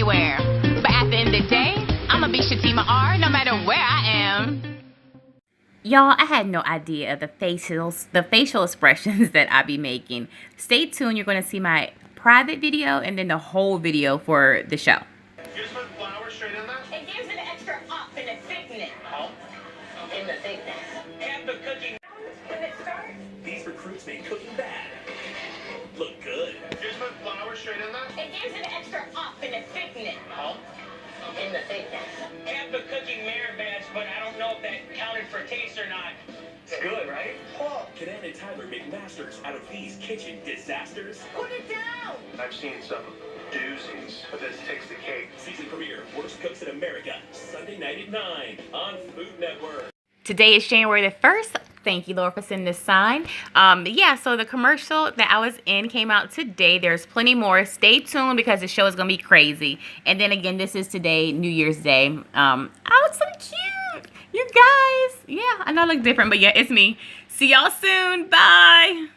anywhere. But at the end of the day, I'ma be SHATIMAR no matter where I am. Y'all, I had no idea of the facial expressions that I be making. Stay tuned. You're going to see my private video and then the whole video for the show. Just put flour straight in that? It gives it an extra up in the thickness. Oh? In the thickness. And the cooking. When it starts. These recruits make cooking bad look good. Just put flour straight in that? It gives it an extra up in the thickness. Oh? In the thickness. Have the cooking merit badge, but I don't know if that counted for taste or not. It's good, right? Paul, can Ann and Tyler make masters out of these kitchen disasters? Put it down. I've seen some doozies, but this takes the cake. Season premiere, Worst Cooks in America, Sunday night at 9 on Food Network. Today is January the 1st. Thank you, Lord, for sending this sign. Yeah, so the commercial that I was in came out today. There's plenty more. Stay tuned because the show is going to be crazy. And then again, this is today, New Year's Day. I look so cute. You guys. Yeah, I know I look different, but yeah, it's me. See y'all soon. Bye.